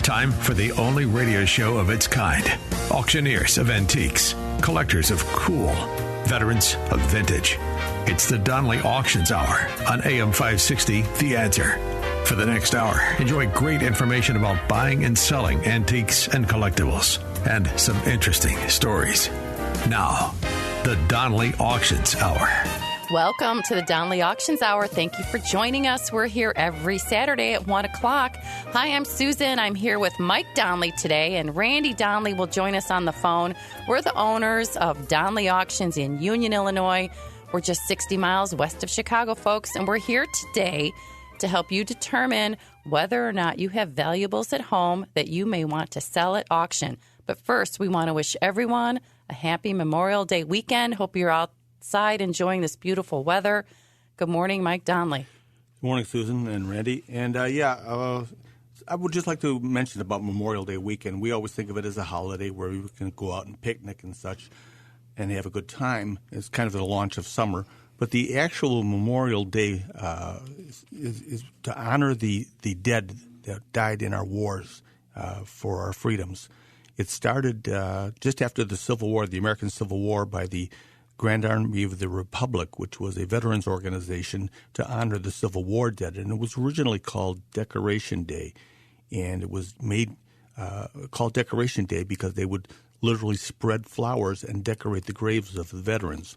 Time for the only radio show of its kind. Auctioneers of antiques, collectors of cool, veterans of vintage. It's the Donley Auctions Hour on AM 560, The Answer. For the next hour, enjoy great information about buying and selling antiques and collectibles, and some interesting stories. Now, the Donley Auctions Hour. Welcome to the Donley Auctions Hour. Thank you for joining us. We're here every Saturday at 1 o'clock. Hi, I'm Susan. I'm here with Mike Donley today, and Randy Donley will join us on the phone. We're the owners of Donley Auctions in Union, Illinois. We're just 60 miles west of Chicago, folks, and we're here today to help you determine whether or not you have valuables at home that you may want to sell at auction. But first, we want to wish everyone a happy Memorial Day weekend. Hope you're outside enjoying this beautiful weather. Good morning, Mike Donley. Good morning, Susan and Randy. And I would just like to mention about Memorial Day weekend. We always think of it as a holiday where we can go out and picnic and such and have a good time. It's kind of the launch of summer. But the actual Memorial Day is to honor the dead that died in our wars for our freedoms. It started just after the Civil War, the American Civil War, by the Grand Army of the Republic, which was a veterans organization to honor the Civil War dead. And it was originally called Decoration Day. And it was made called Decoration Day because they would literally spread flowers and decorate the graves of the veterans.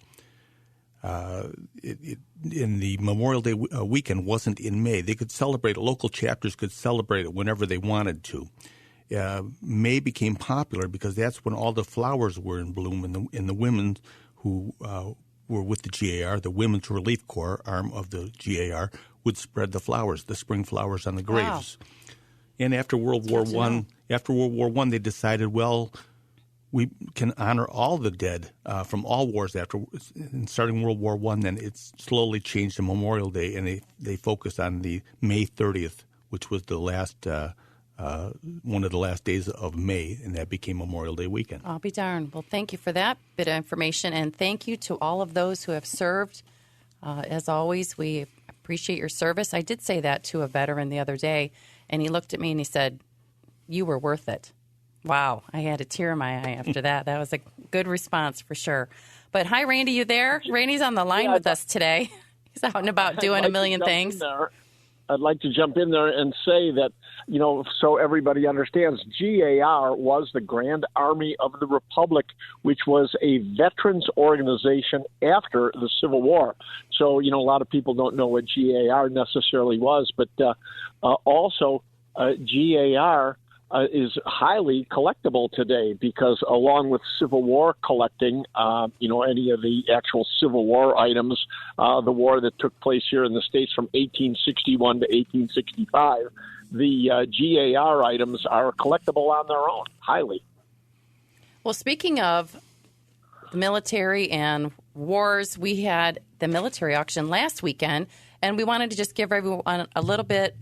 In the Memorial Day weekend wasn't in May. They could celebrate it. Local chapters could celebrate it whenever they wanted to. May became popular because that's when all the flowers were in bloom, and the women who were with the GAR, the Women's Relief Corps arm of the GAR, would spread the flowers, the spring flowers on the graves. Wow. And after World War I, they decided, well, we can honor all the dead from all wars after. And starting World War I, then it's slowly changed to Memorial Day, and they focused on the May 30th, which was the last one of the last days of May, and that became Memorial Day weekend. I'll be darned. Well, thank you for that bit of information, and thank you to all of those who have served. As always, we appreciate your service. I did say that to a veteran the other day, and he looked at me and he said, "You were worth it." Wow, I had a tear in my eye after that. That was a good response for sure. But hi, Randy, you there? Randy's on the line with us today. He's out and about doing a million things. I'd like to jump in there and say that, so everybody understands, GAR was the Grand Army of the Republic, which was a veterans organization after the Civil War. So, a lot of people don't know what GAR necessarily was, but also GAR is highly collectible today because along with Civil War collecting, any of the actual Civil War items, the war that took place here in the States from 1861 to 1865, the GAR items are collectible on their own, highly. Well, speaking of the military and wars, we had the military auction last weekend, and we wanted to just give everyone a little bit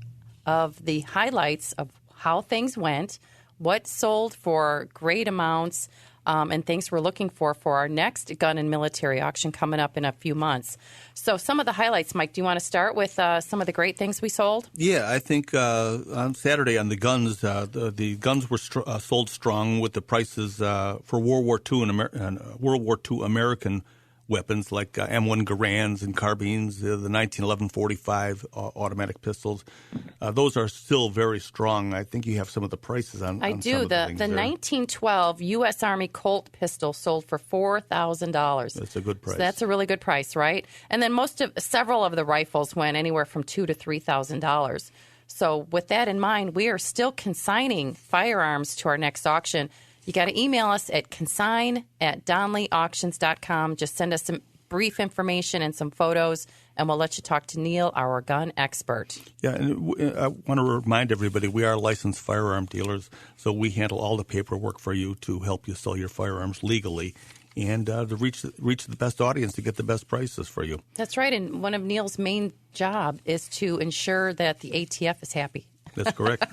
of the highlights of how things went, what sold for great amounts, and things we're looking for our next gun and military auction coming up in a few months. So some of the highlights, Mike, do you want to start with some of the great things we sold? Yeah, I think on Saturday on the guns, the guns were sold strong with the prices for World War II and World War II American weapons like M1 Garands and carbines, the 1911 45 automatic pistols. Those are still very strong. I think you have some of the prices on. I do. The 1912 U.S. Army Colt pistol sold for $4,000. That's a good price. So that's a really good price, right? And then several of the rifles went anywhere from $2,000 to $3,000. So with that in mind, we are still consigning firearms to our next auction. You got to email us at consign@donleyauctions.com. Just send us some brief information and some photos, and we'll let you talk to Neil, our gun expert. Yeah, and I want to remind everybody, we are licensed firearm dealers, so we handle all the paperwork for you to help you sell your firearms legally and to reach the best audience to get the best prices for you. That's right, and one of Neil's main job is to ensure that the ATF is happy. That's correct.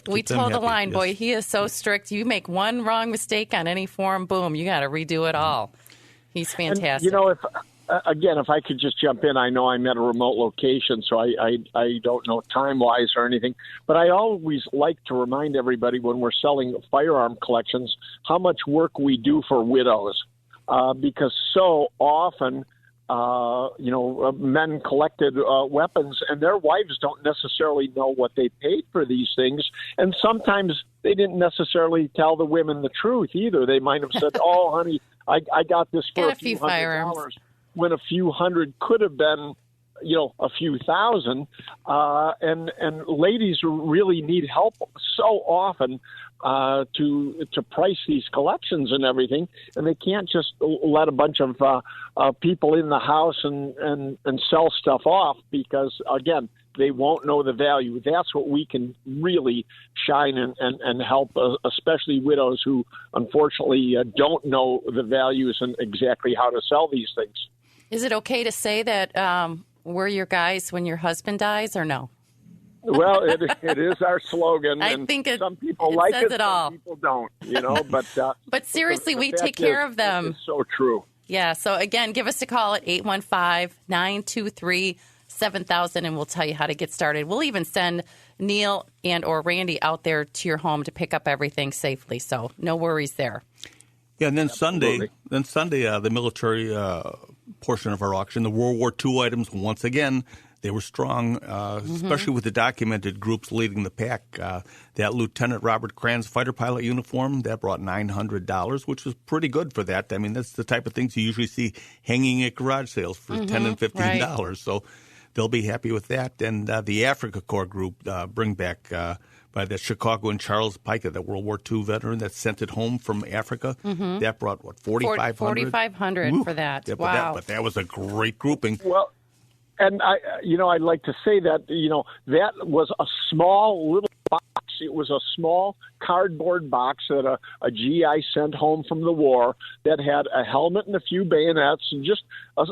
We told the line, yes. Boy, he is so strict. You make one wrong mistake on any form, boom, you got to redo it all. He's fantastic. And, again, if I could just jump in, I know I'm at a remote location, so I don't know time-wise or anything, but I always like to remind everybody when we're selling firearm collections how much work we do for widows, because so often, men collected weapons, and their wives don't necessarily know what they paid for these things, and sometimes they didn't necessarily tell the women the truth either. They might have said, "Oh, honey, I got this for a few $100," when a few hundred could have been, a few thousand. And ladies really need help so often to price these collections and everything, and they can't just let a bunch of people in the house and sell stuff off because, again, they won't know the value. That's what we can really shine and help, especially widows who unfortunately don't know the values and exactly how to sell these things. Is it okay to say that we're your guys when your husband dies, or no? Well, it is our slogan. I and think some people like it, all. Some people don't. But seriously, we take care of them. It's so true. Yeah. So again, give us a call at 815-923-7000, and we'll tell you how to get started. We'll even send Neil and or Randy out there to your home to pick up everything safely. So no worries there. Yeah, and then Sunday, the military portion of our auction, the World War II items, once again, they were strong, especially with the documented groups leading the pack. That Lieutenant Robert Kranz fighter pilot uniform, that brought $900, which was pretty good for that. I mean, that's the type of things you usually see hanging at garage sales for $10 and $15. Right. So they'll be happy with that. And the Africa Corps group, bring back by the Chicago and Charles Pica, that World War II veteran that sent it home from Africa. That brought, what, $4,500? $4,500 for that. Yeah, wow. But that was a great grouping. Well, and I'd like to say that, that was a small little box. It was a small cardboard box that a GI sent home from the war that had a helmet and a few bayonets and just a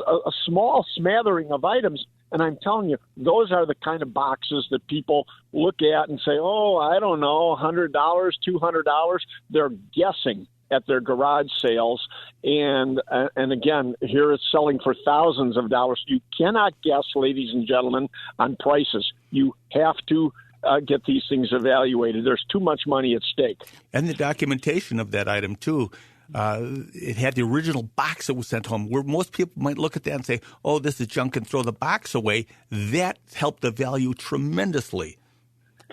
small smattering of items. And I'm telling you, those are the kind of boxes that people look at and say, oh, I don't know, $100, $200. They're guessing at their garage sales. And again, here it's selling for thousands of dollars. You cannot guess, ladies and gentlemen, on prices. You have to get these things evaluated. There's too much money at stake. And the documentation of that item, too. It had the original box that was sent home, where most people might look at that and say, oh, this is junk, and throw the box away. That helped the value tremendously.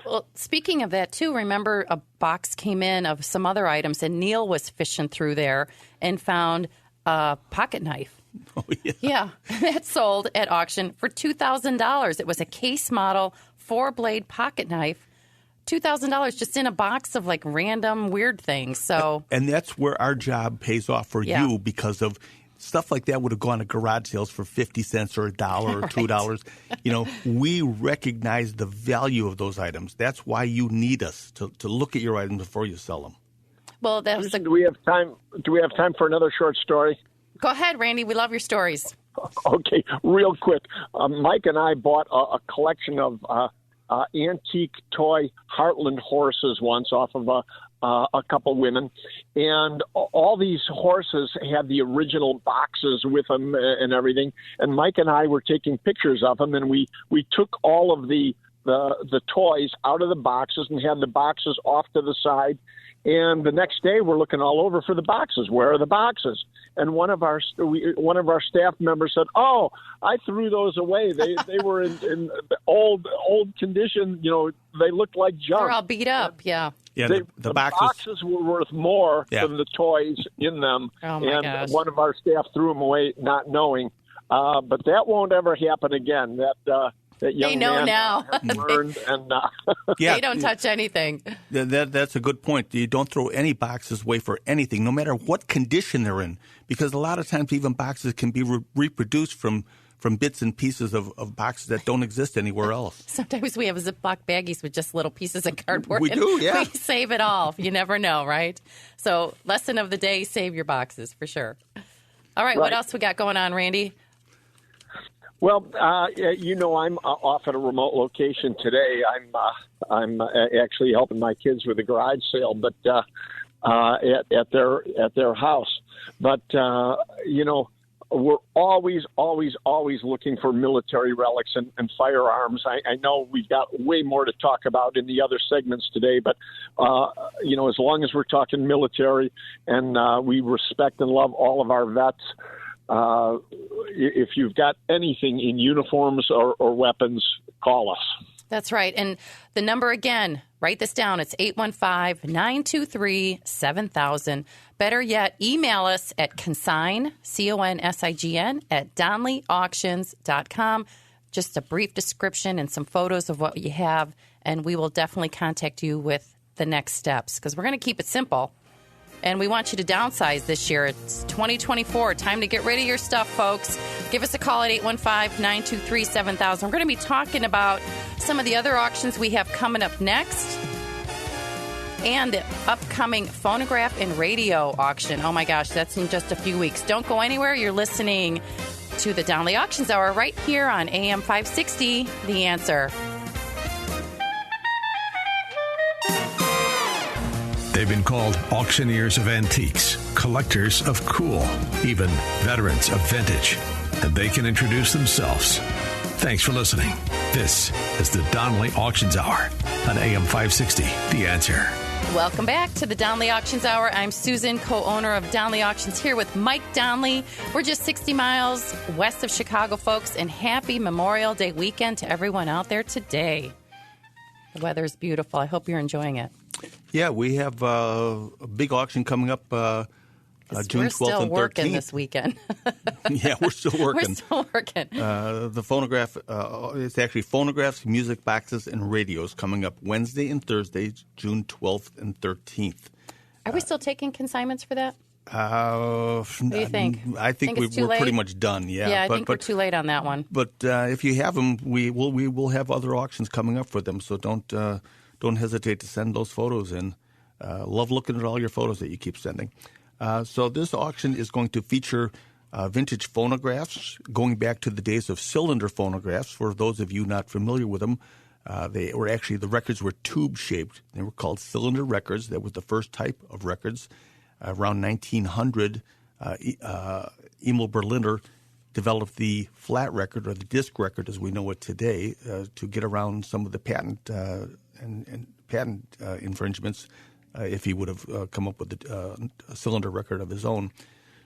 Well, speaking of that, too, remember a box came in of some other items, and Neil was fishing through there and found a pocket knife. Oh, yeah. Yeah, that sold at auction for $2,000. It was a case model 4-blade pocket knife. $2,000 just in a box of like random weird things. So, and that's where our job pays off for you, because of stuff like that would have gone to garage sales for 50 cents or $1 or $2. We recognize the value of those items. That's why you need us to look at your items before you sell them. Well, do we have time? Do we have time for another short story? Go ahead, Randy. We love your stories. Okay, real quick. Mike and I bought a collection of antique toy Heartland horses once off of a couple women, and all these horses had the original boxes with them and everything. And Mike and I were taking pictures of them, and we took all of the toys out of the boxes and had the boxes off to the side. And the next day, we're looking all over for the boxes. Where are the boxes? And one of our staff members said, "Oh, I threw those away. They were in old condition. They looked like junk. They're all beat up." Yeah. Yeah. The boxes were worth more than the toys in them. Oh my gosh. One of our staff threw them away, not knowing. But that won't ever happen again. That young they know man now. learned, and they don't touch anything. That's a good point. You don't throw any boxes away for anything, no matter what condition they're in, because a lot of times even boxes can be reproduced from bits and pieces of boxes that don't exist anywhere else. Sometimes we have Ziploc baggies with just little pieces of cardboard. We do, yeah. We save it all. You never know, right? So lesson of the day, save your boxes for sure. All right. What else we got going on, Randy? Well, I'm off at a remote location today. I'm actually helping my kids with a garage sale, but at their house. But we're always looking for military relics and firearms. I know we've got way more to talk about in the other segments today, but, as long as we're talking military and we respect and love all of our vets, if you've got anything in uniforms or weapons, call us. That's right. And the number again, write this down. It's 815-923-7000. Better yet, email us at consign, CONSIGN, at DonleyAuctions.com. Just a brief description and some photos of what you have, and we will definitely contact you with the next steps because we're going to keep it simple. And we want you to downsize this year. It's 2024. Time to get rid of your stuff, folks. Give us a call at 815-923-7000. We're going to be talking about some of the other auctions we have coming up next and the upcoming phonograph and radio auction. Oh, my gosh, that's in just a few weeks. Don't go anywhere. You're listening to the Donnelly Auctions Hour right here on AM 560, The Answer. They've been called auctioneers of antiques, collectors of cool, even veterans of vintage. And they can introduce themselves. Thanks for listening. This is the Donnelly Auctions Hour on AM 560, The Answer. Welcome back to the Donnelly Auctions Hour. I'm Susan, co-owner of Donnelly Auctions, here with Mike Donnelly. We're just 60 miles west of Chicago, folks, and happy Memorial Day weekend to everyone out there today. The weather is beautiful. I hope you're enjoying it. Yeah, we have a big auction coming up June 12th and 13th. We're still working this weekend. Yeah, we're still working. We're still working. The phonograph, it's actually phonographs, music boxes, and radios coming up Wednesday and Thursday, June 12th and 13th. Are we still taking consignments for that? What do you think? I think we're pretty much done. Yeah, I think we're too late on that one. But if you have them, we will have other auctions coming up for them. So don't hesitate to send those photos in. Love looking at all your photos that you keep sending. So this auction is going to feature vintage phonographs going back to the days of cylinder phonographs. For those of you not familiar with them, the records were tube-shaped. They were called cylinder records. That was the first type of records. Around 1900, Emil Berliner developed the flat record, or the disc record as we know it today, to get around some of the patent infringements if he would have come up with a cylinder record of his own.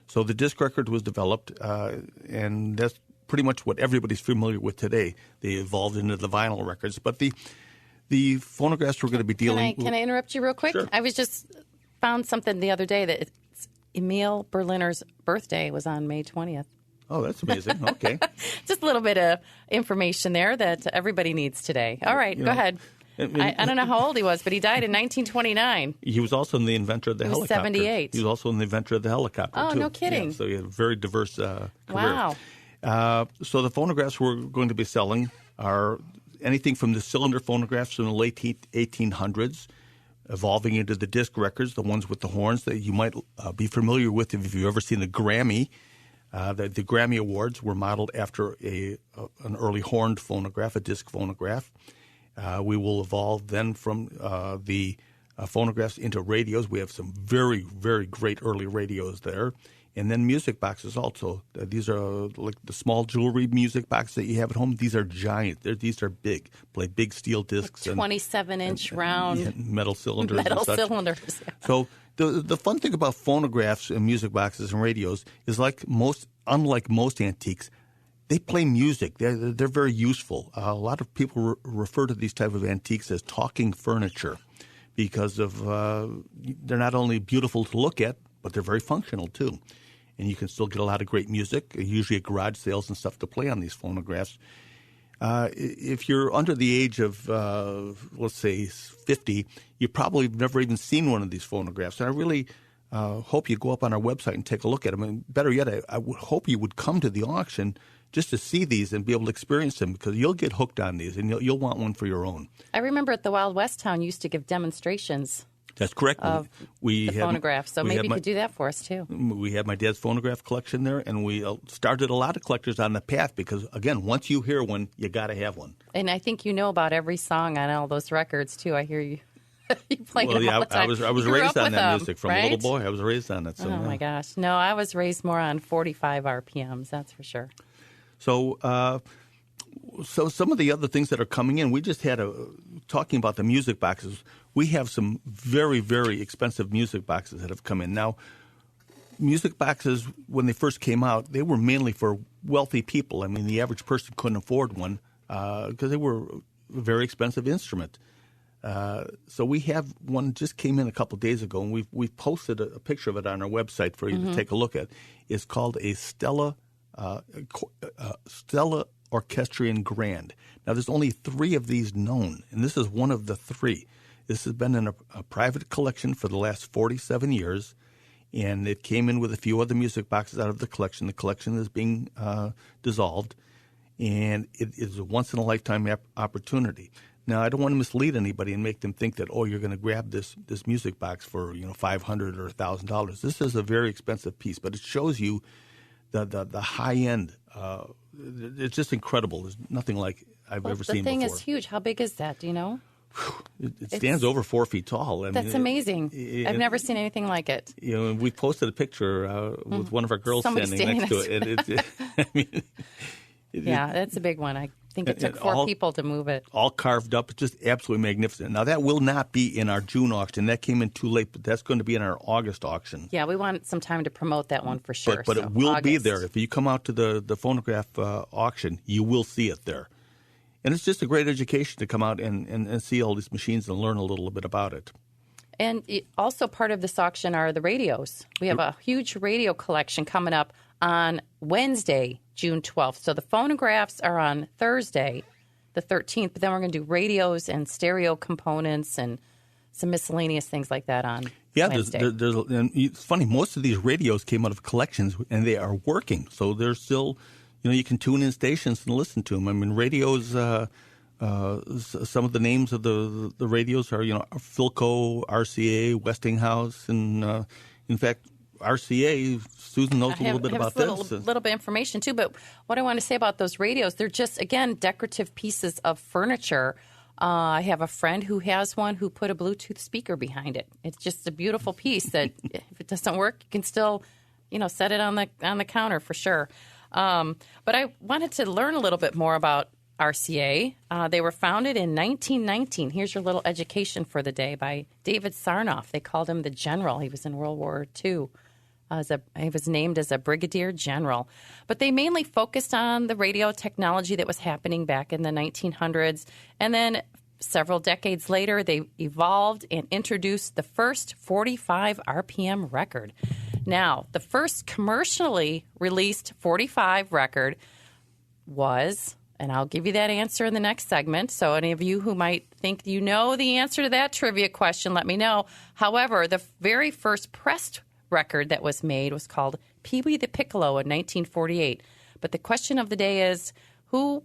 So the disc record was developed, and that's pretty much what everybody's familiar with today. They evolved into the vinyl records. But the phonographs we're going to be dealing with... Can I interrupt you real quick? Sure. I was just found something the other day that Emil Berliner's birthday was on May 20th. Oh, that's amazing. Okay. Just a little bit of information there that everybody needs today. All right, go ahead. I don't know how old he was, but he died in 1929. He was also the inventor of the helicopter. 78. He was also the inventor of the helicopter, too. Oh, no kidding. Yeah, so he had a very diverse career. Wow. So the phonographs we're going to be selling are anything from the cylinder phonographs from the late 1800s, evolving into the disc records, the ones with the horns that you might be familiar with if you've ever seen the Grammy. The Grammy Awards were modeled after an early horned phonograph, a disc phonograph. We will evolve then from the phonographs into radios. We have some very, very great early radios there. And then music boxes also. These are like the small jewelry music boxes that you have at home. These are giant. These are big. Play big steel discs. 27-inch round. Metal cylinders. Metal cylinders. Yeah. So the fun thing about phonographs and music boxes and radios is unlike most antiques, they play music. They're very useful. A lot of people refer to these type of antiques as talking furniture because of they're not only beautiful to look at, but they're very functional too. And you can still get a lot of great music, usually at garage sales and stuff to play on these phonographs. If you're under the age of, let's say, 50, you probably have never even seen one of these phonographs. And I really hope you go up on our website and take a look at them. And better yet, I would hope you would come to the auction just to see these and be able to experience them, because you'll get hooked on these and you'll want one for your own. I remember at the Wild West Town used to give demonstrations. That's correct. Of the phonograph. So maybe you could do that for us, too. We had my dad's phonograph collection there, and we started a lot of collectors on the path because, again, once you hear one, you got to have one. And I think you know about every song on all those records, too. I hear you. You played Well, them yeah, all the time. I was You grew raised up on with that them, music from right? a little boy. I was raised on it. So, Oh, my gosh. No, I was raised more on 45 RPMs, that's for sure. So, so some of the other things that are coming in, we just had talking about the music boxes. We have some very, very expensive music boxes that have come in. Now, music boxes, when they first came out, they were mainly for wealthy people. I mean, the average person couldn't afford one because they were a very expensive instrument. So we have one just came in a couple of days ago, and we've posted a picture of it on our website for you to take a look at. It's called a Stella Orchestrion Grand. Now, there's only 3 of these known, and this is one of the 3. This has been in a private collection for the last 47 years, and it came in with a few other music boxes out of the collection. The collection is being dissolved, and it is a once-in-a-lifetime opportunity. Now, I don't want to mislead anybody and make them think that, oh, you're going to grab this music box for $500 or $1,000. This is a very expensive piece, but it shows you the high end. It's just incredible. There's nothing like I've ever seen before. The thing is huge. How big is that? Do you know? It stands over 4 feet tall. That's amazing. I've never seen anything like it. We posted a picture with one of our girls standing next to it. I mean, yeah, that's a big one. I think it took 4 people to move it. All carved up. It's just absolutely magnificent. Now, that will not be in our June auction. That came in too late, but that's going to be in our August auction. Yeah, we want some time to promote that one for sure. But it will be there. If you come out to the phonograph auction, you will see it there. And it's just a great education to come out and see all these machines and learn a little bit about it. And also part of this auction are the radios. We have a huge radio collection coming up on Wednesday, June 12th. So the phonographs are on Thursday, the 13th, but then we're going to do radios and stereo components and some miscellaneous things like that on Wednesday. And it's funny, most of these radios came out of collections, and they are working. So they're still, you can tune in stations and listen to them. I mean, radios, some of the names of the radios are, Philco, RCA, Westinghouse, and in fact, RCA, Susan knows a little bit about this. A little bit of information, too. But what I want to say about those radios, they're just, again, decorative pieces of furniture. I have a friend who has one who put a Bluetooth speaker behind it. It's just a beautiful piece that if it doesn't work, you can still, set it on the counter for sure. But I wanted to learn a little bit more about RCA. They were founded in 1919. Here's your little education for the day by David Sarnoff. They called him the General. He was in World War II. He was named as a brigadier general. But they mainly focused on the radio technology that was happening back in the 1900s. And then several decades later, they evolved and introduced the first 45 RPM record. Now, the first commercially released 45 record was, and I'll give you that answer in the next segment. So any of you who might think you know the answer to that trivia question, let me know. However, the very first pressed record that was made was called Pee-wee the Piccolo in 1948. But the question of the day is, who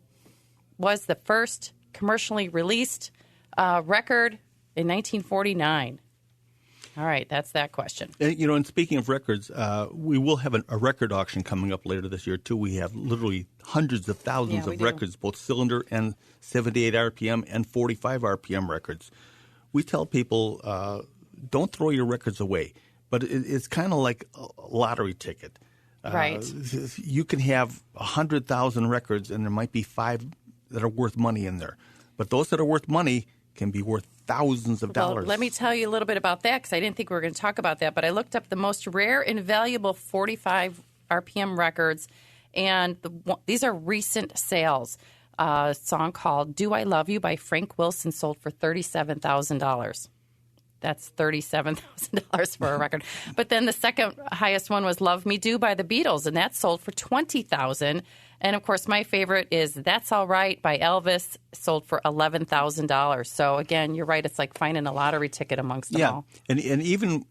was the first commercially released record in 1949? All right, that's that question. And speaking of records, we will have a record auction coming up later this year, too. We have literally hundreds of thousands of records, both cylinder and 78 RPM and 45 RPM records. We tell people, don't throw your records away. But it's kind of like a lottery ticket. Right. You can have 100,000 records, and there might be 5 that are worth money in there. But those that are worth money can be worth thousands of dollars. Let me tell you a little bit about that, because I didn't think we were going to talk about that. But I looked up the most rare and valuable 45 RPM records, and these are recent sales. A song called Do I Love You by Frank Wilson sold for $37,000. That's $37,000 for a record. But then the second highest one was Love Me Do by the Beatles, and that sold for $20,000. And, of course, my favorite is That's All Right by Elvis, sold for $11,000. So, again, you're right. It's like finding a lottery ticket amongst them all. And even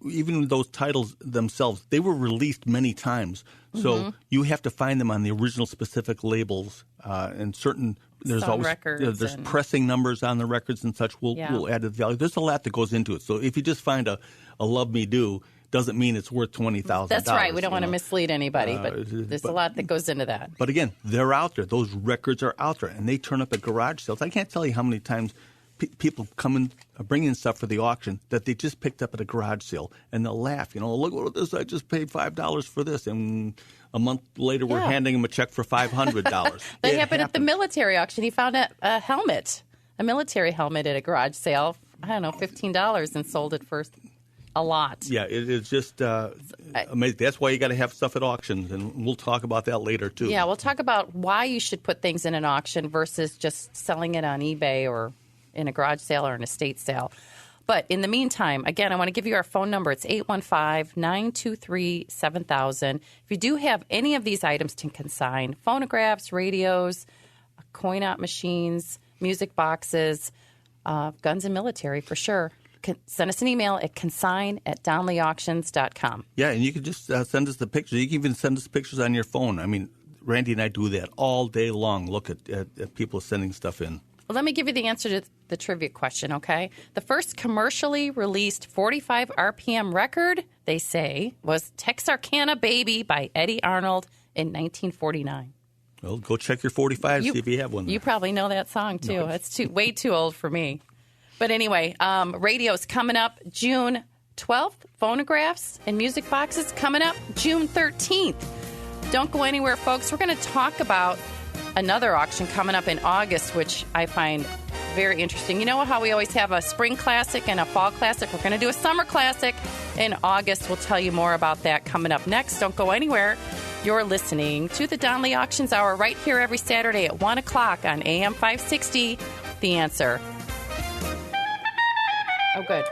those titles themselves, they were released many times. So you have to find them on the original specific labels and certain – there's Some always records there's pressing numbers on the records and such will add to the value. There's a lot that goes into it. So if you just find a Love Me Do, doesn't mean it's worth $20,000. That's right. We don't want to mislead anybody, but there's a lot that goes into that. But again, they're out there. Those records are out there, and they turn up at garage sales. I can't tell you how many times people come in, bring in stuff for the auction that they just picked up at a garage sale, and they'll laugh. Look at this! I just paid $5 for this, and a month later we're handing them a check for $500. That happened at the military auction. He found a helmet, a military helmet at a garage sale. I don't know, $15, and sold it for a lot. Yeah, it is just amazing. That's why you got to have stuff at auctions, and we'll talk about that later too. Yeah, we'll talk about why you should put things in an auction versus just selling it on eBay or in a garage sale or an estate sale. But in the meantime, again, I want to give you our phone number. It's 815-923-7000. If you do have any of these items to consign, phonographs, radios, coin-op machines, music boxes, guns and military for sure, send us an email at consign@DonleyAuctions.com. Yeah, and you can just send us the pictures. You can even send us pictures on your phone. I mean, Randy and I do that all day long, look at people sending stuff in. Well, let me give you the answer to the trivia question, okay? The first commercially released 45 RPM record, they say, was Texarkana Baby by Eddie Arnold in 1949. Well, go check your 45, see if you have one there. You probably know that song, too. No. It's way too old for me. But anyway, radio's coming up June 12th. Phonographs and music boxes coming up June 13th. Don't go anywhere, folks. We're going to talk about another auction coming up in August, which I find very interesting. You know how we always have a spring classic and a fall classic? We're going to do a summer classic in August. We'll tell you more about that coming up next. Don't go anywhere. You're listening to the Donley Auctions Hour right here every Saturday at 1 o'clock on AM 560, The Answer. Oh, good.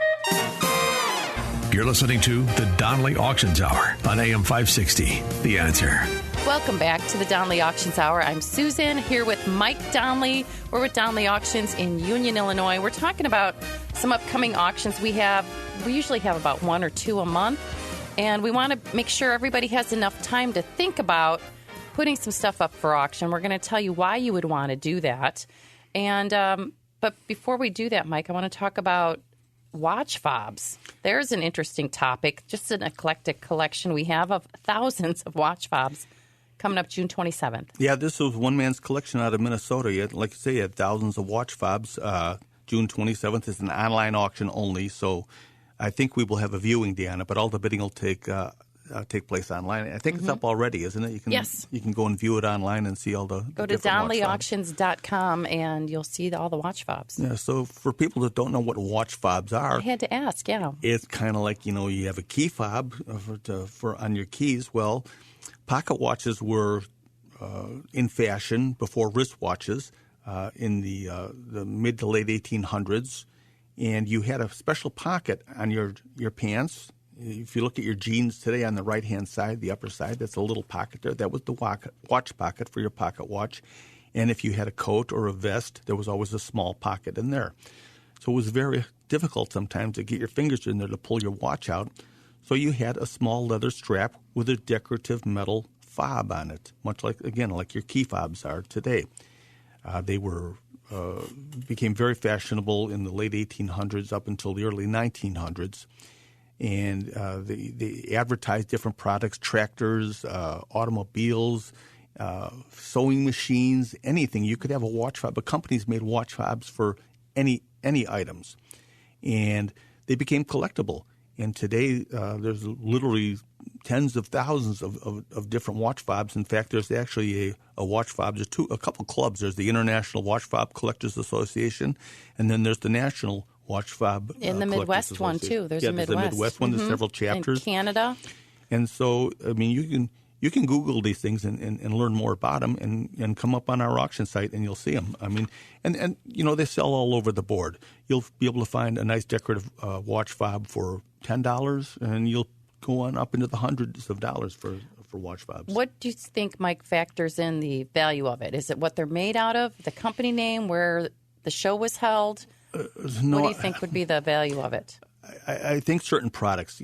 You're listening to the Donley Auctions Hour on AM 560, The Answer. Welcome back to the Donley Auctions Hour. I'm Susan, here with Mike Donley. We're with Donley Auctions in Union, Illinois. We're talking about some upcoming auctions we have. We usually have about 1 or 2 a month, and we want to make sure everybody has enough time to think about putting some stuff up for auction. We're going to tell you why you would want to do that. And but before we do that, Mike, I want to talk about watch fobs. There's an interesting topic, just an eclectic collection we have of thousands of watch fobs coming up June 27th. Yeah, this was one man's collection out of Minnesota. Like you say, he had thousands of watch fobs. June 27th is an online auction only, so I think we will have a viewing day on it, but all the bidding will take place online. I think it's up already, isn't it? Yes. You can go and view it online and see all the Go to DonleyAuctions.com and you'll see all the watch fobs. Yeah, so for people that don't know what watch fobs are, I had to ask, yeah. It's kind of like, you have a key fob for on your keys. Well, pocket watches were in fashion before wristwatches in the mid to late 1800s, and you had a special pocket on your pants. If you look at your jeans today on the right-hand side, the upper side, that's a little pocket there. That was the watch pocket for your pocket watch. And if you had a coat or a vest, there was always a small pocket in there. So it was very difficult sometimes to get your fingers in there to pull your watch out. So you had a small leather strap with a decorative metal fob on it, much like your key fobs are today. They became very fashionable in the late 1800s up until the early 1900s. And they advertised different products, tractors, automobiles, sewing machines, anything. You could have a watch fob, but companies made watch fobs for any items. And they became collectible. And today there's literally tens of thousands of different watch fobs. In fact, there's actually a watch fob. There's a couple clubs. There's the International Watch Fob Collectors Association, and then there's the National Watch Fob in the Midwest one too. There's a Midwest. There's the Midwest one. There's several chapters. In Canada. And so, I mean, you can Google these things and learn more about them and come up on our auction site and you'll see them. I mean, and they sell all over the board. You'll be able to find a nice decorative watch fob for $10, and you'll go on up into the hundreds of dollars for watch fobs. What do you think, Mike, factors in the value of it? Is it what they're made out of, the company name, where the show was held? What do you think would be the value of it? I think certain products,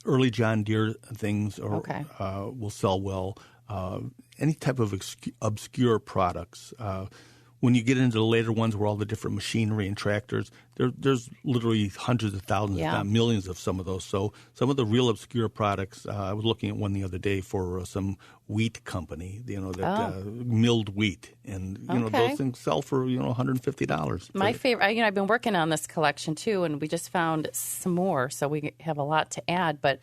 early John Deere things will sell well. Any type of obscure products. when you get into the later ones where all the different machinery and tractors, there's literally hundreds of thousands, if not millions of some of those. So some of the real obscure products, I was looking at one the other day for some wheat company, milled wheat. And, those things sell for, $150. My favorite, I've been working on this collection too, and we just found some more, so we have a lot to add. But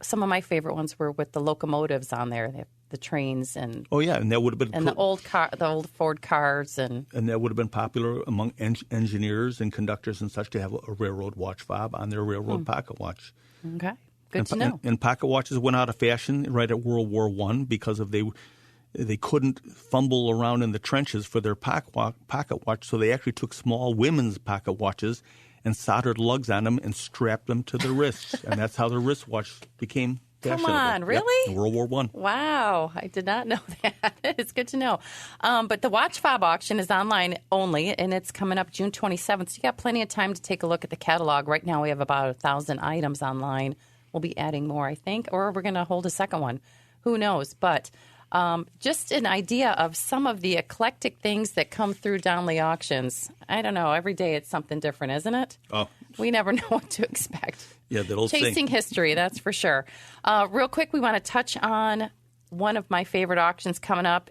some of my favorite ones were with the locomotives on there. They have the trains and and that would have been the old Ford cars and that would have been popular among engineers and conductors and such to have a railroad watch fob on their railroad pocket watch. Okay, good to know. And pocket watches went out of fashion right at World War I because of they couldn't fumble around in the trenches for their pocket watch, so they actually took small women's pocket watches and soldered lugs on them and strapped them to their wrists, and that's how the wristwatch became fashionable. Come on, really? Yep, in World War I. Wow, I did not know that. It's good to know. But the watch fob auction is online only, and it's coming up June 27th, so you got plenty of time to take a look at the catalog. Right now we have about 1,000 items online. We'll be adding more, I think, or we're going to hold a second one. Who knows? But just an idea of some of the eclectic things that come through Donley Auctions. I don't know. Every day it's something different, isn't it? Oh. We never know what to expect. Yeah, that old Chasing history, that's for sure. Real quick, we want to touch on one of my favorite auctions coming up.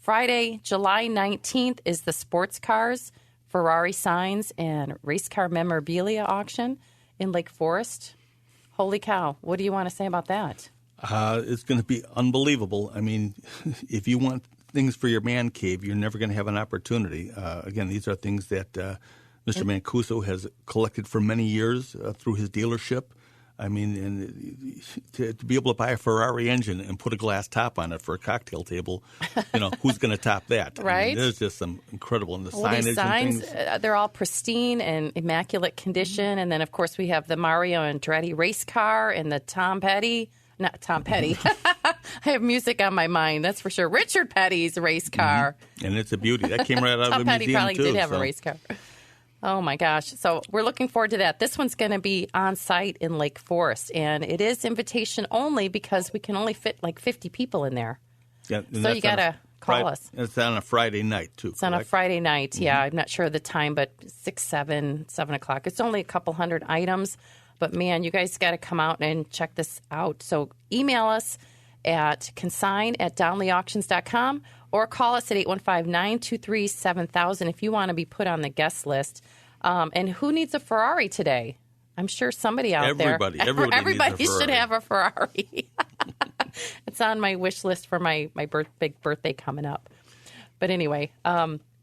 Friday, July 19th is the Sports Cars, Ferrari Signs, and Race Car Memorabilia auction in Lake Forest. Holy cow. What do you want to say about that? It's going to be unbelievable. I mean, if you want things for your man cave, you're never going to have an opportunity. Again, these are things that Mr. Mancuso has collected for many years through his dealership. I mean, and to be able to buy a Ferrari engine and put a glass top on it for a cocktail table, who's going to top that? Right. I mean, there's just some incredible in the signage these signs, and things. They're all pristine and immaculate condition. And then, of course, we have the Mario Andretti race car and the Tom Petty. Not Tom Petty. I have music on my mind, that's for sure. Richard Petty's race car. Mm-hmm. And it's a beauty. That came right out of the museum, Tom Petty probably too, did have a race car. Oh, my gosh. So we're looking forward to that. This one's going to be on site in Lake Forest, and it is invitation only because we can only fit like 50 people in there. Yeah, so you got to call us. It's on a Friday night, too. It's on a Friday night, yeah. I'm not sure of the time, but 6, 7 o'clock. It's only a couple hundred items. But, man, you guys got to come out and check this out. So email us at consign@donleyauctions.com or call us at 815-923-7000 if you want to be put on the guest list. And who needs a Ferrari today? I'm sure somebody out there. Everybody should have a Ferrari. It's on my wish list for my big birthday coming up. But anyway,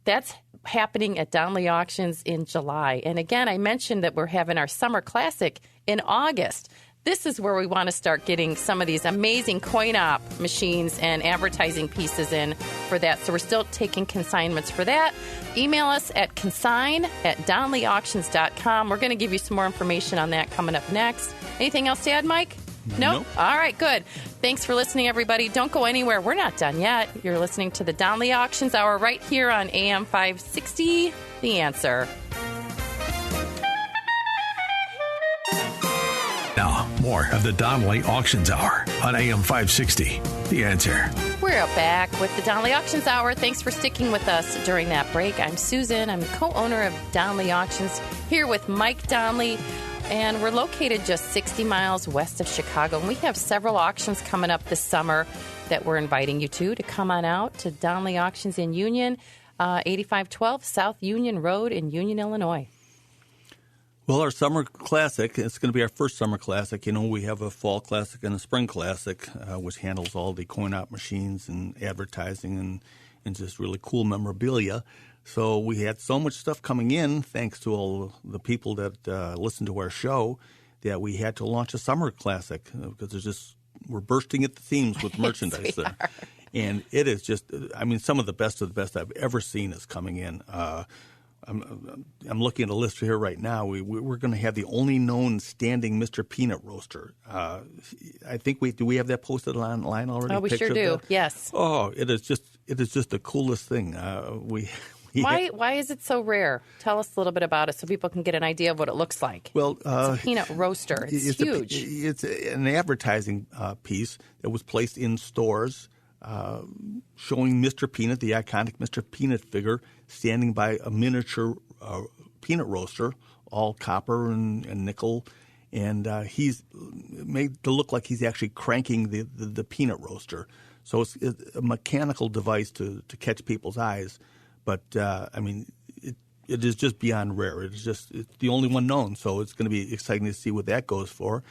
that's happening at Donley Auctions in July. And again, I mentioned that we're having our Summer Classic in August. This is where we want to start getting some of these amazing coin-op machines and advertising pieces in for that. So we're still taking consignments for that. Email us at consign@donleyauctions.com. We're going to give you some more information on that coming up next. Anything else to add, Mike? Nope. All right, good. Thanks for listening, everybody. Don't go anywhere. We're not done yet. You're listening to the Donley Auctions Hour right here on AM 560, The Answer. Now, more of the Donley Auctions Hour on AM 560, The Answer. We're back with the Donley Auctions Hour. Thanks for sticking with us during that break. I'm Susan. I'm co-owner of Donley Auctions, here with Mike Donley. And we're located just 60 miles west of Chicago. And we have several auctions coming up this summer that we're inviting you to come on out to Donley Auctions in Union, 8512 South Union Road in Union, Illinois. Well, our Summer Classic, it's going to be our first Summer Classic. We have a Fall Classic and a Spring Classic, which handles all the coin-op machines and advertising and just really cool memorabilia. So we had so much stuff coming in, thanks to all the people that listen to our show, that we had to launch a Summer Classic because we're bursting at the seams with merchandise there. And it is just, some of the best I've ever seen is coming in. I'm looking at a list here right now. We're going to have the only known standing Mr. Peanut roaster. I think do we have that posted online already? Oh, we sure do. Yes. Oh, it is just the coolest thing. Why is it so rare? Tell us a little bit about it so people can get an idea of what it looks like. Well, it's a peanut roaster. It's huge. It's an advertising piece that was placed in stores showing Mr. Peanut, the iconic Mr. Peanut figure, standing by a miniature peanut roaster, all copper and nickel, and he's made to look like he's actually cranking the peanut roaster. So it's a mechanical device to catch people's eyes, but it is just beyond rare. It's the only one known, so it's going to be exciting to see what that goes for.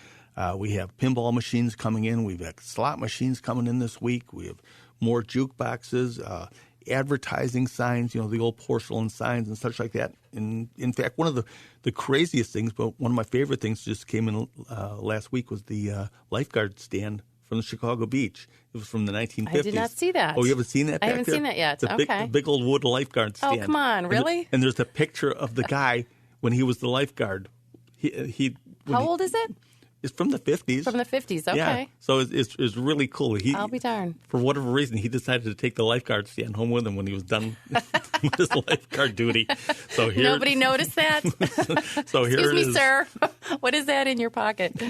We have pinball machines coming in. We've got slot machines coming in this week. We have more jukeboxes, advertising signs, the old porcelain signs and such like that. And in fact, one of the craziest things, but one of my favorite things just came in last week was the lifeguard stand from the Chicago Beach. It was from the 1950s. I did not see that. Oh, you haven't seen that back I haven't there? seen that yet. The big old wood lifeguard stand. Oh, come on, really? And there's a picture of the guy when he was the lifeguard. How old is it? It's from the 50s. From the 50s, okay. Yeah, so it's really cool. I'll be darned. For whatever reason, he decided to take the lifeguard stand home with him when he was done with his lifeguard duty. So here, nobody noticed that? So here Excuse it me, is. sir. What is that in your pocket?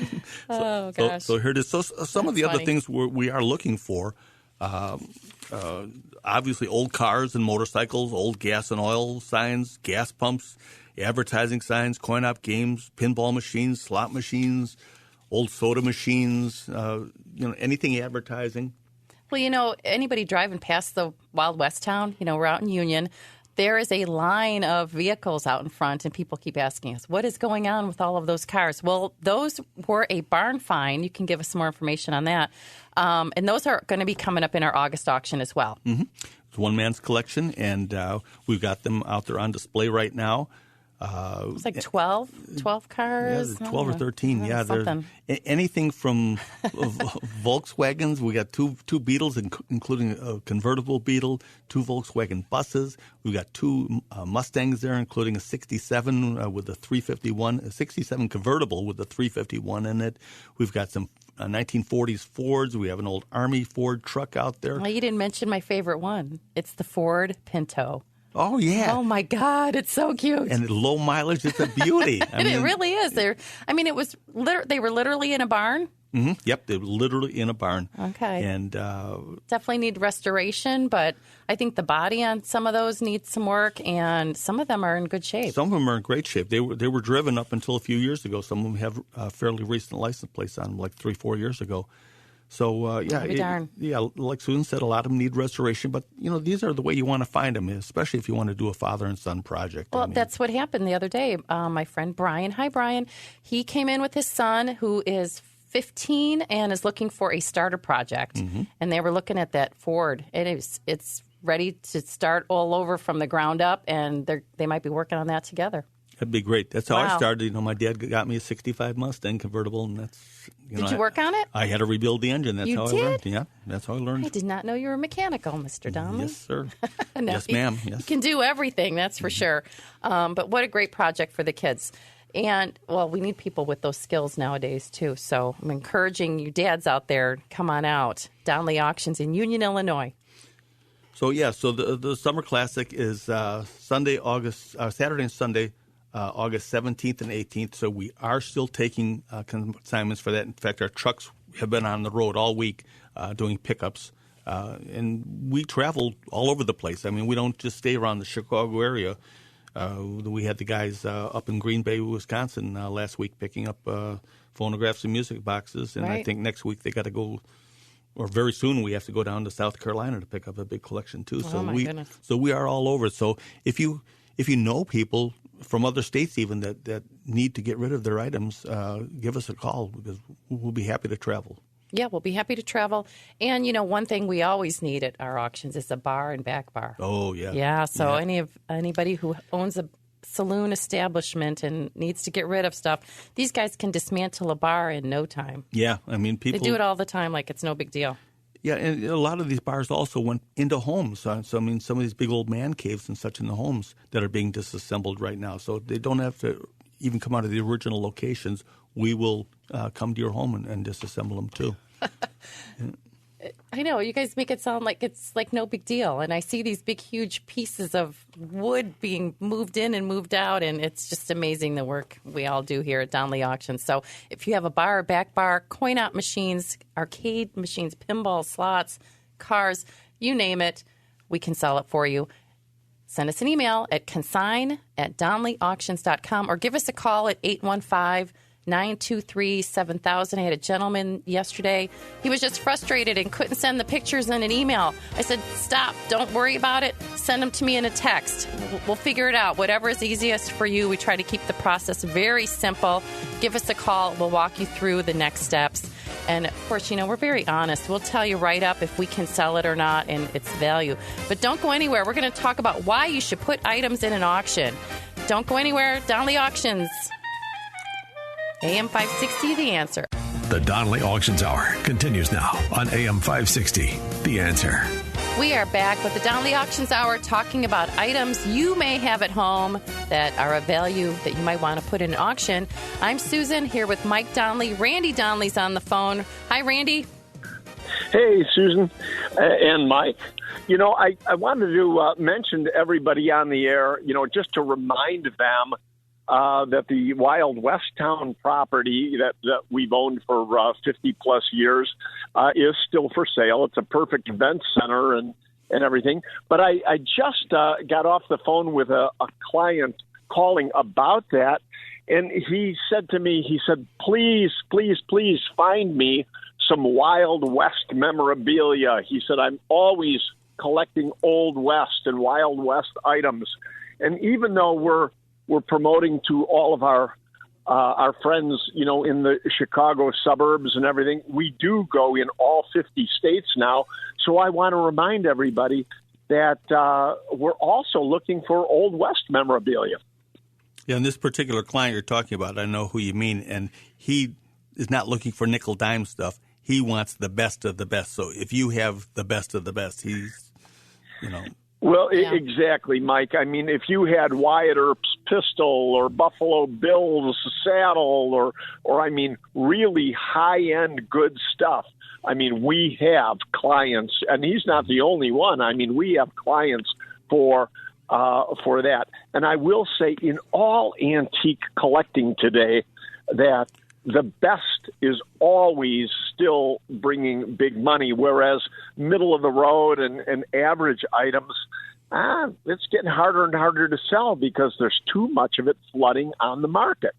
Oh, gosh. So here it is. So some of the other things we are looking for, obviously old cars and motorcycles, old gas and oil signs, gas pumps, advertising signs, coin-op games, pinball machines, slot machines, old soda machines, anything advertising. Well, anybody driving past the Wild West town, we're out in Union, there is a line of vehicles out in front, and people keep asking us, what is going on with all of those cars? Well, those were a barn find. You can give us some more information on that. And those are going to be coming up in our August auction as well. Mm-hmm. It's one man's collection, and we've got them out there on display right now. It's like 12 cars. Yeah, 12 or 13. Yeah, something. Anything from Volkswagens. We got two Beetles, including a convertible Beetle, 2 Volkswagen buses. We've got 2 Mustangs there, including a 67 with a 351, a 67 convertible with a 351 in it. We've got some 1940s Fords. We have an old Army Ford truck out there. Well, you didn't mention my favorite one. It's the Ford Pinto. Oh, yeah. Oh, my God. It's so cute. And low mileage, it's a beauty. It really is. They were literally in a barn. Mm-hmm. Yep, they were literally in a barn. Okay. And definitely need restoration, but I think the body on some of those needs some work, and some of them are in good shape. Some of them are in great shape. They were driven up until a few years ago. Some of them have fairly recent license plates on them, like 3-4 years ago. So, like Susan said, a lot of them need restoration. But, these are the way you want to find them, especially if you want to do a father and son project. Well, that's what happened the other day. My friend Brian, hi, Brian, he came in with his son who is 15 and is looking for a starter project. Mm-hmm. And they were looking at that Ford. It's ready to start all over from the ground up, and they might be working on that together. That'd be great. That's how I started. My dad got me a 65 Mustang convertible, and that's... Did you work on it? I had to rebuild the engine. That's how I learned. Yeah, that's how I learned. I did not know you were mechanical, Mr. Donnelly. Yes, sir. No, yes, ma'am. Yes. You can do everything, that's for sure. But what a great project for the kids. And, well, we need people with those skills nowadays, too. So I'm encouraging you dads out there, come on out. Donnelly Auctions in Union, Illinois. So the Summer Classic is Saturday and Sunday, August 17th and 18th. So we are still taking consignments for that. In fact, our trucks have been on the road all week doing pickups. And we travel all over the place. I mean, we don't just stay around the Chicago area. We had the guys up in Green Bay, Wisconsin last week picking up phonographs and music boxes. And I think next week they got to go, or very soon we have to go down to South Carolina to pick up a big collection too. Oh, my goodness. So we are all over. So if you know people from other states even that need to get rid of their items, give us a call because we'll be happy to travel. Yeah, we'll be happy to travel. And, one thing we always need at our auctions is a bar and back bar. Oh, yeah. Yeah, so anybody who owns a saloon establishment and needs to get rid of stuff, these guys can dismantle a bar in no time. Yeah, I mean, people... They do it all the time like it's no big deal. Yeah, and a lot of these bars also went into homes. So, I mean, some of these big old man caves and such in the homes that are being disassembled right now. So they don't have to even come out of the original locations. We will come to your home and disassemble them, too. I know. You guys make it sound like it's like no big deal. And I see these big, huge pieces of wood being moved in and moved out, and it's just amazing the work we all do here at Donnelly Auctions. So if you have a bar, back bar, coin-op machines, arcade machines, pinball slots, cars, you name it, we can sell it for you. Send us an email at consign@DonleyAuctions.com or give us a call at 815-923-7000. I had a gentleman yesterday. He was just frustrated and couldn't send the pictures in an email. I said, stop. Don't worry about it. Send them to me in a text. We'll figure it out. Whatever is easiest for you. We try to keep the process very simple. Give us a call. We'll walk you through the next steps. And, of course, we're very honest. We'll tell you right up if we can sell it or not and its value. But don't go anywhere. We're going to talk about why you should put items in an auction. Don't go anywhere. Donnelly Auctions. AM 560, The Answer. The Donnelly Auctions Hour continues now on AM 560, The Answer. We are back with the Donnelly Auctions Hour talking about items you may have at home that are of value that you might want to put in an auction. I'm Susan here with Mike Donnelly. Randy Donnelly's on the phone. Hi, Randy. Hey, Susan and Mike. I wanted to mention to everybody on the air, just to remind them that the Wild West Town property that we've owned for 50-plus years is still for sale. It's a perfect event center and everything. But I just got off the phone with a client calling about that, and he said to me, please, please, please find me some Wild West memorabilia. He said, I'm always collecting Old West and Wild West items. And even though we're promoting to all of our friends, in the Chicago suburbs and everything, we do go in all 50 states now. So I want to remind everybody that we're also looking for Old West memorabilia. Yeah, and this particular client you're talking about, I know who you mean, and he is not looking for nickel-dime stuff. He wants the best of the best. So if you have the best of the best, he's, Well, exactly, Mike. I mean, if you had Wyatt Earp's pistol or Buffalo Bill's saddle or I mean, really high-end good stuff, I mean, we have clients, and he's not the only one. I mean, we have clients for that. And I will say in all antique collecting today that the best is always still bringing big money, whereas middle of the road and average items, it's getting harder and harder to sell because there's too much of it flooding on the market.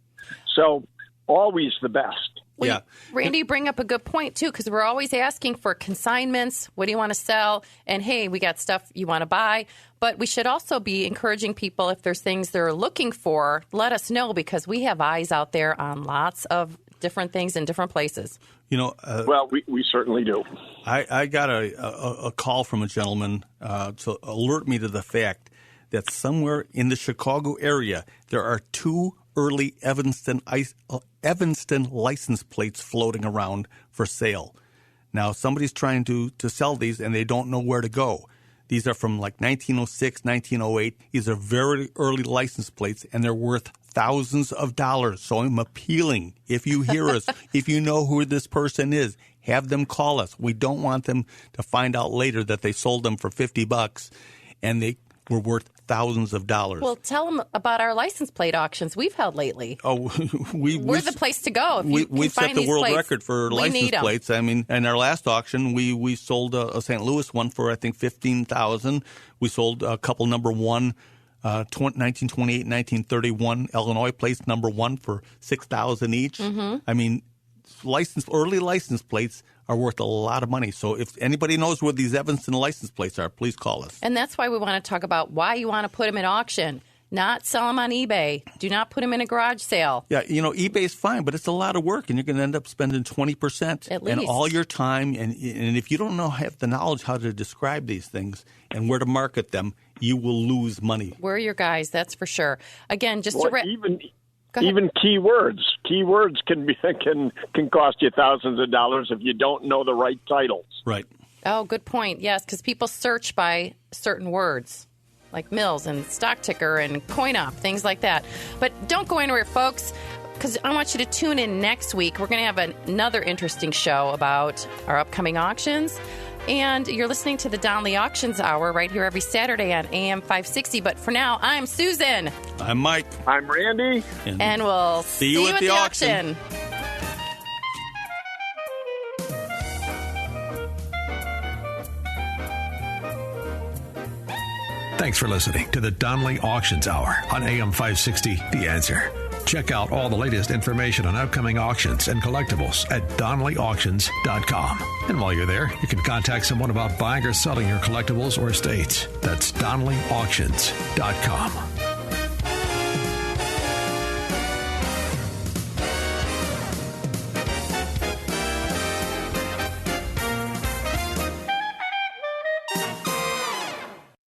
So always the best. Well, yeah. Randy, you bring up a good point, too, because we're always asking for consignments. What do you want to sell? And, hey, we got stuff you want to buy. But we should also be encouraging people, if there's things they're looking for, let us know, because we have eyes out there on lots of different things in different places. Well, we certainly do. I got a call from a gentleman to alert me to the fact that somewhere in the Chicago area there are 2 early Evanston license plates floating around for sale. Now, somebody's trying to sell these, and they don't know where to go. These are from like 1906, 1908. These are very early license plates, and they're worth thousands of dollars. So I'm appealing, if you hear us, if you know who this person is, have them call us. We don't want them to find out later that they sold them for $50 and they were worth thousands of dollars. Well, tell them about our license plate auctions we've held lately. Oh, we're the place to go. We've set the world record for license plates. I mean, in our last auction, we sold a St. Louis one for, I think, $15,000. We sold a couple number one, 1928, 1931 Illinois plates number one for $6,000 each. Mm-hmm. I mean, early license plates are worth a lot of money. So if anybody knows where these Evanston license plates are, please call us. And that's why we want to talk about why you want to put them in auction, not sell them on eBay. Do not put them in a garage sale. Yeah, eBay's fine, but it's a lot of work, and you're going to end up spending 20% at least. And all your time. And if you don't have the knowledge how to describe these things and where to market them, you will lose money. We're your guys, that's for sure. Again, just to even keywords can cost you thousands of dollars if you don't know the right titles. Right. Oh, good point. Yes, because people search by certain words like Mills and stock ticker and coin op, things like that. But don't go anywhere, folks, because I want you to tune in next week. We're going to have another interesting show about our upcoming auctions. And you're listening to the Donnelly Auctions Hour right here every Saturday on AM 560. But for now, I'm Susan. I'm Mike. I'm Randy. And we'll see you at the auction. Thanks for listening to the Donley Auctions Hour on AM 560, The Answer. Check out all the latest information on upcoming auctions and collectibles at DonleyAuctions.com. And while you're there, you can contact someone about buying or selling your collectibles or estates. That's DonleyAuctions.com.